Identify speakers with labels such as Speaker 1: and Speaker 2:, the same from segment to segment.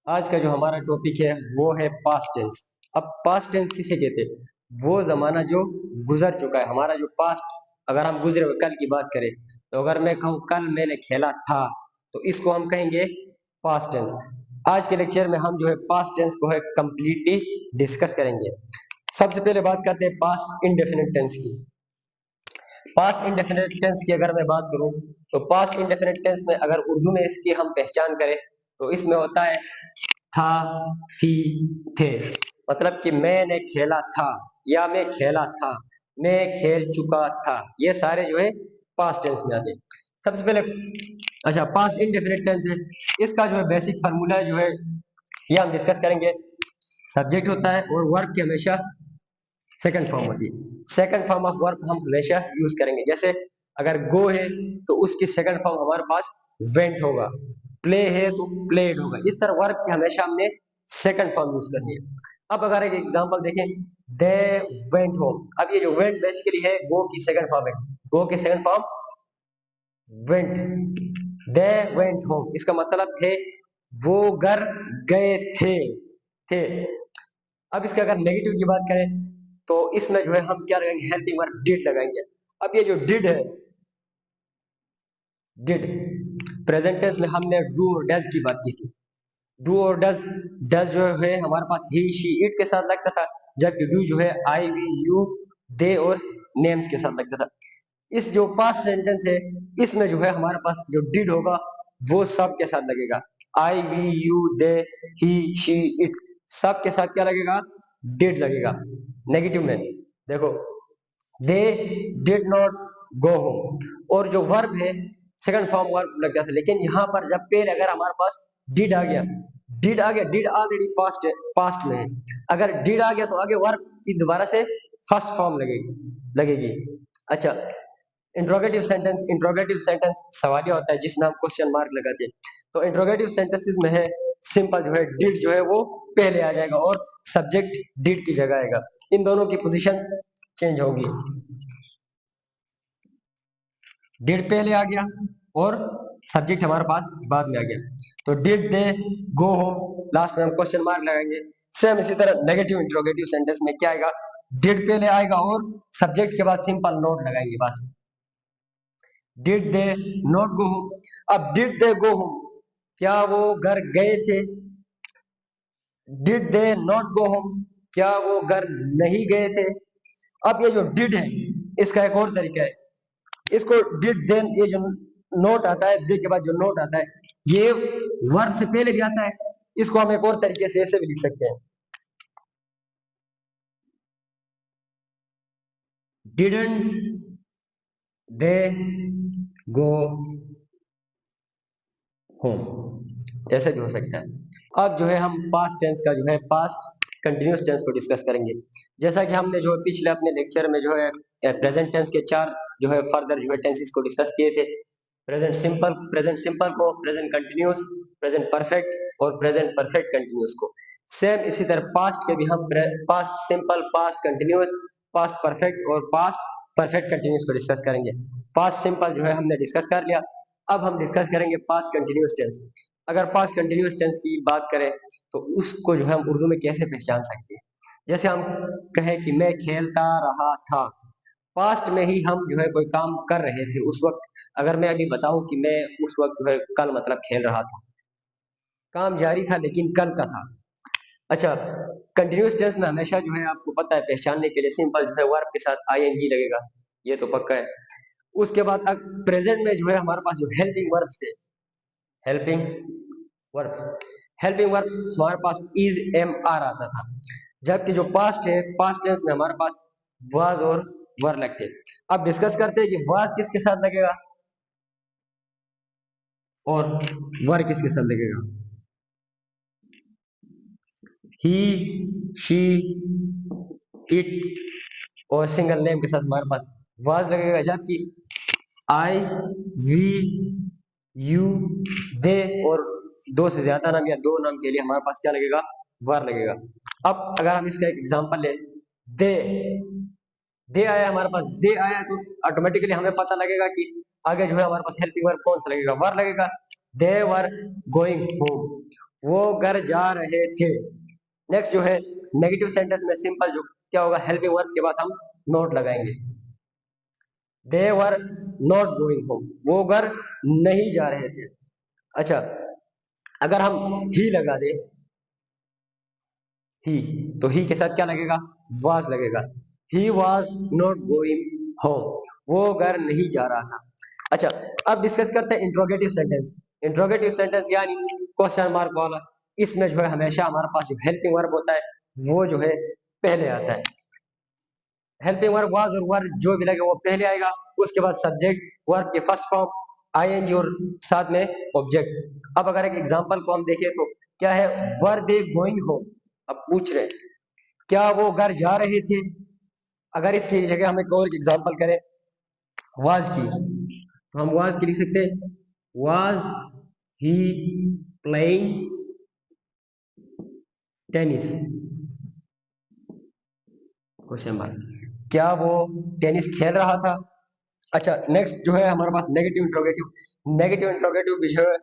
Speaker 1: आज का जो हमारा टॉपिक है वो है पास्ट टेंस। अब पास्ट टेंस किसे कहते हैं? वो जमाना जो गुजर चुका है, हमारा जो पास्ट। अगर हम गुजरे हुए कल की बात करें तो अगर मैं कहूँ कल मैंने खेला था तो इसको हम कहेंगे पास्ट टेंस। आज के लेक्चर में हम जो है पास्ट टेंस को है कंप्लीटली डिस्कस करेंगे। सबसे पहले बात करते हैं पास्ट इंडेफिनिट टेंस की। पास्ट इंडेफिनिट टेंस की अगर मैं बात करूं तो पास्ट इंडेफिनिट टेंस में अगर उर्दू में इसकी हम पहचान करें तो इसमें होता है था, थी, थे। मतलब कि मैंने खेला था या मैं खेला था, मैं खेल चुका था, ये सारे जो है पास्ट टेंस में आते हैं। सबसे पहले अच्छा पास्ट इंडेफिनिट टेंस है, इसका जो है बेसिक फार्मूला जो है ये हम डिस्कस करेंगे। सब्जेक्ट होता है और वर्ब की हमेशा सेकंड फॉर्म होती है। सेकंड फॉर्म ऑफ वर्ब हम हमेशा यूज करेंगे। जैसे अगर गो है तो उसकी सेकंड फॉर्म हमारे पास वेंट होगा, प्ले है तो प्लेड होगा। इस तरह वर्ब की हमेशा हमने सेकंड फॉर्म यूज करनी है। अब अगर एक एग्जांपल देखें, दे वेंट होम। अब ये जो वेंट बेसिकली है गो की सेकंड फॉर्म है। गो की second form went. They went home इसका मतलब है वो घर गए थे। अब इसके अगर नेगेटिव की बात करें तो इसमें जो है हम क्या लगाएंगे, हेल्पिंग वर्ब डिड लगाएंगे। अब ये जो डिड है, डिड प्रेजेंट टेंस में हमने डू और डज की बात की थी। डू और डज, डज जो है हमारे पास ही शी इट के साथ लगता था, जबकि डू जो है आई वी यू दे और नेम्स के साथ लगता था। इस जो पास्ट सेंटेंस है इसमें जो है हमारे पास जो डिड होगा वो सब के साथ लगेगा। I we you they he she it सब के साथ क्या लगेगा, डिड लगेगा। नेगेटिव में देखो, they did not go home. और जो वर्ब है सेकंड फॉर्म वर्ब लग जाता है, लेकिन यहाँ पर जब पहले अगर हमारे पास डिड आ गया, डिड आ गया, डिड ऑलरेडी पास्ट पास्ट में है। अगर डिड आ गया तो आगे वर्ब की दोबारा से फर्स्ट फॉर्म लगेगी। अच्छा, इंट्रोगेटिव सेंटेंस सवालिया होता है जिसमें हम क्वेश्चन मार्क लगाते हैं। तो इंट्रोगेटिव सेंटेंसेस में है सिंपल जो है डिड जो है वो पहले आ जाएगा और सब्जेक्ट डिड की जगह आएगा। इन दोनों की पोजीशंस चेंज होगी। डिड पहले आ गया और सब्जेक्ट हमारे पास बाद में आ गया। तो did they go home, last में हम क्वेश्चन मार्क लगाएंगे। सेम इसी तरह नेगेटिव इंट्रोगेटिव सेंटेंस में क्या आएगा, डिड पहले आएगा और सब्जेक्ट के बाद सिंपल नोट लगाएंगे बस। Did they not go home. अब डिड दे गो होम, क्या वो घर गए थे? Did they not go home, क्या वो घर नहीं गए थे? अब ये जो डिड है इसका एक और तरीका है, इसको डिड देन, ये जो नोट आता है, दे के बाद जो नोट आता है ये वर्ब से पहले भी आता है। इसको हम एक और तरीके से ऐसे भी लिख सकते हैं, डिडंट दे गो होम, ऐसे भी हो सकता है। अब जो है हम पास्ट टेंस का जो है पास्ट कंटिन्यूअस टेंस को डिस्कस करेंगे। जैसा कि हमने जो है पिछले अपने लेक्चर में जो है प्रेजेंट टेंस के चार जो है फर्दर जो है टेंसेस को डिस्कस किए थे। प्रेजेंट सिंपल को, प्रेजेंट कंटिन्यूअस, प्रेजेंट परफेक्ट और प्रेजेंट परफेक्ट कंटिन्यूअस को। सेम इसी तरह पास्ट के भी हम past simple, past continuous, past perfect और पास्ट परफेक्ट कंटिन्यूअस को डिस्कस करेंगे। पास्ट सिंपल जो है हमने डिस्कस कर लिया। अब हम डिस्कस करेंगे पास्ट कंटिन्यूअस टेंस। अगर पास्ट कंटिन्यूअस टेंस की बात करें तो उसको जो है हम उर्दू में कैसे पहचान सकते हैं? जैसे हम कहें कि मैं खेलता रहा था, पास्ट में ही हम जो है कोई काम कर रहे थे उस वक्त। अगर मैं अभी बताऊं कि मैं उस वक्त जो है कल मतलब खेल रहा था, काम जारी था लेकिन कल का था। अच्छा, कंटिन्यूअस टेंस में हमेशा जो है आपको पता है पहचानने के लिए सिंपल जो है वर्ब के साथ आईएनजी लगेगा, ये तो पक्का है। उसके बाद अब प्रेजेंट में जो है हमारे पास जो हेल्पिंग वर्ब्स थे, हेल्पिंग वर्ब्स, हेल्पिंग वर्ब्स हमारे पास इज एम आर आता था। जबकि जो पास्ट है, पास्ट टेंस में हमारे पास वाज और वर लगते हैं। अब डिस्कस करते हैं कि वाज किसके साथ लगेगा और वर किसके साथ लगेगा। ही, शी, इट और सिंगल नेम के साथ हमारे पास वाज लगेगा। जबकि आई, वी, यू, दे और दो से ज्यादा नाम या दो नाम के लिए हमारे पास क्या लगेगा, वर लगेगा। अब अगर हम इसका एक एग्जांपल ले, दे, दे आया हमारे पास, दे आया तो ऑटोमेटिकली हमें पता लगेगा कि आगे जो है हमारे पास हेल्पिंग वर्ब कौन सा लगेगा, वर लगेगा। दे वर गोइंग होम। वो घर जा रहे थे। नेक्स्ट जो है नेगेटिव सेंटेंस में सिंपल जो क्या होगा, हेल्पिंग वर्ब के बाद हम नॉट लगाएंगे। दे वर नॉट गोइंग होम, वो घर नहीं जा रहे थे। अच्छा, अगर हम ही लगा दे, ही, तो ही के साथ क्या लगेगा, वाज लगेगा। He was not going home, वो घर नहीं जा रहा था। अच्छा, अब डिस्कस करते हैं इंट्रोगेटिव सेंटेंस। इंट्रोगेटिव सेंटेंस यानी क्वेश्चन मार्क वाला। इसमें जो है हमेशा हमारे पास जो हेल्पिंग वर्ब होता है वो जो है पहले आता है। हेल्पिंग वर्ब वाज और वर जो भी लगे वो पहले आएगा। उसके बाद सब्जेक्ट वर्ब की फर्स्ट फॉर्म आईएनजी और साथ में ऑब्जेक्ट। अब अगर एक एग्जांपल को हम देखें तो क्या है, वर दे गोइंग होम। अब पूछ रहे हैं क्या वो घर जा रहे थे। अगर इसकी जगह हम एक और एग्जांपल करें वाज की, तो हम वाज की लिख सकते हैं was he playing tennis, question mark, क्या वो टेनिस खेल रहा था। अच्छा, नेक्स्ट जो है हमारे पास नेगेटिव इंट्रोगेटिव। नेगेटिव इंट्रोगेटिव भी जो है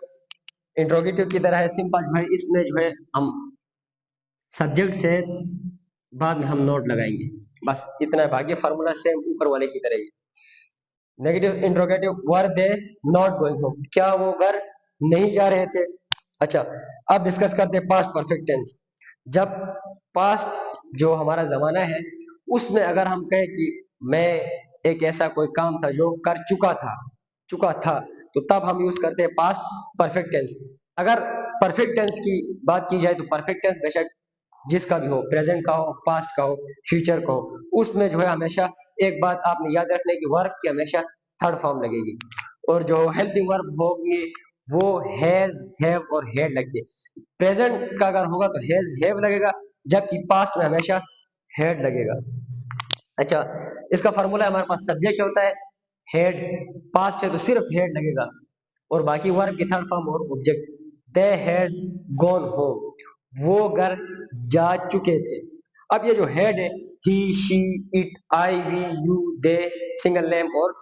Speaker 1: इंट्रोगेटिव की तरह है, सिंपल जो है इसमें जो है हम सब्जेक्ट से बाद में हम नोट लगाएंगे, बस इतना है। बाकी फार्मूला सेम ऊपर वाले की तरह ही। Negative interrogative were they not going home, क्या वो घर नहीं जा रहे थे। अच्छा, अब डिस्कस करते हैं पास्ट परफेक्ट टेंस। जब पास्ट जो हमारा जमाना है उसमें अगर हम कहें कि मैं एक ऐसा कोई काम था जो कर चुका था, तो तब हम यूज करते हैं पास्ट परफेक्ट टेंस। अगर परफेक्ट टेंस की बात की जाए तो परफेक्ट टेंस बेशक जिसका भी हो, प्रेजेंट का हो, पास्ट का हो, फ्यूचर का हो, उसमें जो है हमेशा एक बात आपने याद रखने की, वर्ब की हमेशा थर्ड फॉर्म लगेगी। और जो हेल्पिंग वर्ब होंगे वो हैज, हैव और हैड लगते हैं। प्रेजेंट का अगर होगा तो हैज, हैव लगेगा, जबकि पास्ट में हमेशा हैड लगेगा। अच्छा, इसका फॉर्मूला हमारे पास सब्जेक्ट होता है हेड, पास्ट है तो सिर्फ हेड लगेगा, और बाकी वर्ब की थर्ड फॉर्म और object. They had gone home, वो घर जा चुके थे। अब ये जो हेड है, he, she, it, I, we, you, they, single name और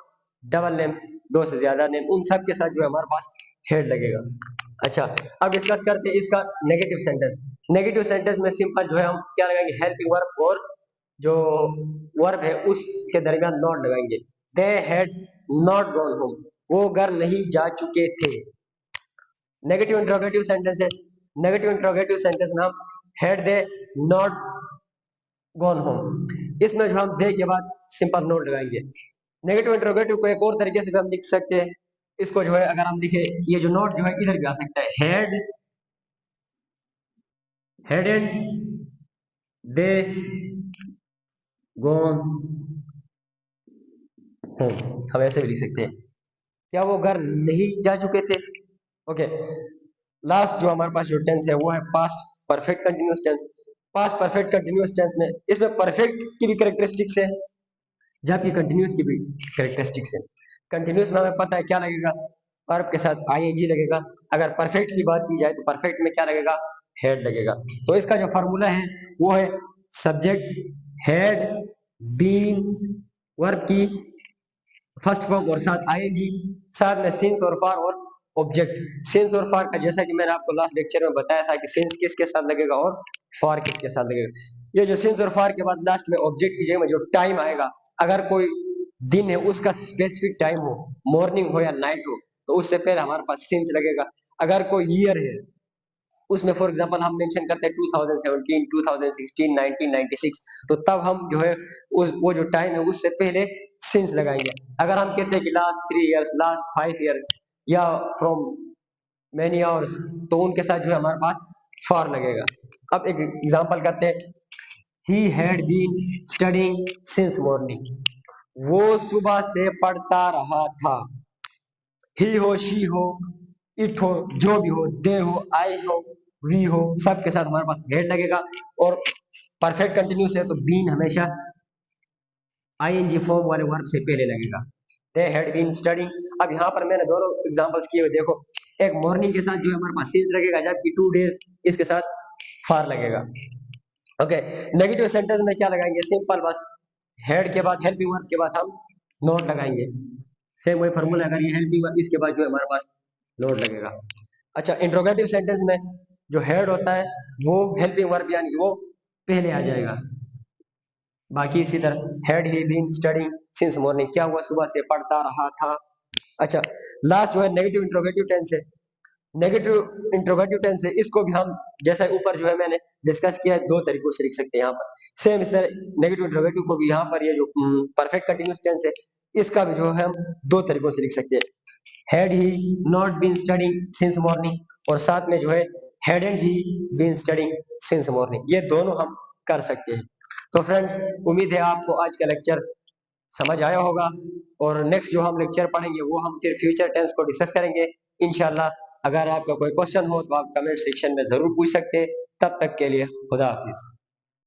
Speaker 1: डबल नेम, दो से ज्यादा नेम, उन सब के साथ जो है हमारे पास हेड लगेगा। अच्छा, अब डिस्कस करते हैं इसका नेगेटिव सेंटेंस। नेगेटिव सेंटेंस में सिंपल जो है हम क्या लगाएंगे, हेल्पिंग वर्ब और जो वर्ब है उसके दरमियान नॉट लगाएंगे। They had not gone home, वो घर नहीं जा चुके थे। नेगेटिव इंट्रोगेटिव सेंटेंस है। नेगेटिव इंट्रोगेटिव सेंटेंस में हम had they not gone home, इसमें जो हम दे के बाद सिंपल नोट लगाएंगे। नेगेटिव इंट्रोगेटिव को एक और तरीके से भी हम लिख सकते हैं। इसको जो है अगर हम लिखे, ये जो नोट जो है इधर भी आ सकता है, हैडेंट दे गॉन होम, हम ऐसे भी लिख सकते हैं, क्या वो घर नहीं जा चुके थे। ओके, लास्ट जो हमारे पास जो टेंस है वो है past perfect continuous tense. Past perfect continuous tense में इसमें परफेक्ट की भी कैरेक्टरिस्टिक्स है जबकि कंटिन्यूअस की भी कैरेक्टरिस्टिक्स है। कंटिन्यूअस में हमें पता है क्या लगेगा, वर्ब के साथ आईएनजी लगेगा। अगर परफेक्ट की बात की जाए तो परफेक्ट में क्या लगेगा, हेड लगेगा। तो इसका जो फॉर्मूला है वो है सब्जेक्ट हेड, बीन, वर्ब की फर्स्ट फॉर्म और साथ आईएनजी, साथ में सिंस और फॉर और ऑब्जेक्ट। सिंस और फॉर का जैसा कि मैंने आपको लास्ट लेक्चर में बताया था कि सिंस किसके साथ लगेगा और फॉर किसके साथ लगेगा। ये जो सिंस और फॉर के बाद लास्ट में ऑब्जेक्ट की जगह में जो टाइम आएगा, अगर कोई दिन है उसका स्पेसिफिक टाइम हो, मॉर्निंग हो या नाइट हो, तो उससे पहले हमारे पास सिंस लगेगा। अगर कोई ईयर है उसमें फॉर एग्जांपल हम मेंशन करते हैं 2017, 2016, 1996, तो तब हम जो है उस वो जो टाइम है उससे पहले सिंस लगाएंगे। अगर हम कहते हैं कि लास्ट 3 इयर्स, लास्ट 5 इयर्स या फ्रॉम मैनी आवर्स, तो उनके साथ जो है हमारे पास फॉर लगेगा। अब एक एग्जांपल करते हैं, he had been studying since morning, वो सुबह से पढ़ता रहा था। ही हो, शी हो, इट हो, जो भी हो, दे हो, आई हो, वी हो, सबके साथ हमारे पास हेड लगेगा। और परफेक्ट कंटिन्यूस है तो बीन हमेशा आईएनजी फॉर्म वाले वर्ब से पहले लगेगा। They had been studying. अब यहाँ पर मैंने दोनों एग्जांपल्स किए हुए, देखो एक मॉर्निंग के साथ जो है हमारे पास सिंस लगेगा, जबकि 2 डेज इसके साथ फार लगेगा। ओके, नेगेटिव सेंटेंस में क्या लगाएंगे, सिंपल बस हेड के बाद हेल्पिंग वर्ब के बाद हम नोट लगाएंगे। सेम वही फॉर्मूला, अगर ये हेल्पिंग वर्ब इसके बाद जो है हमारे पास नोट लगेगा। अच्छा, इंट्रोगेटिव सेंटेंस में जो हेड होता है वो हेल्पिंग वर्ब यानी वो पहले आ जाएगा। बाकी इसी तरह had he been studying since morning, क्या हुआ सुबह से पढ़ता रहा था। अच्छा, लास्ट जो है नेगेटिव इंट्रोगेटिव टेंस है। नेगेटिव इंट्रोगेटिव टेंस है, इसको भी हम जैसा ऊपर जो है मैंने डिस्कस किया है, दो तरीकों से लिख सकते हैं यहाँ पर। सेम इस तरह नेगेटिव इंट्रोगेटिव को भी यहाँ पर ये जो परफेक्ट कंटिन्यूस टेंस है, इसका भी जो है हम दो तरीकों से लिख सकते हैं। Had he not been studying since morning, और साथ में जो है hadn't he been studying since morning, ये दोनों हम कर सकते हैं। तो फ्रेंड्स, उम्मीद है आपको आज का लेक्चर समझ आया होगा, और नेक्स्ट जो हम लेक्चर पढ़ेंगे वो हम फिर फ्यूचर टेंस को डिस्कस करेंगे इंशाल्लाह। अगर आपका कोई क्वेश्चन हो तो आप कमेंट सेक्शन में जरूर पूछ सकते हैं। तब तक के लिए खुदा हाफिज।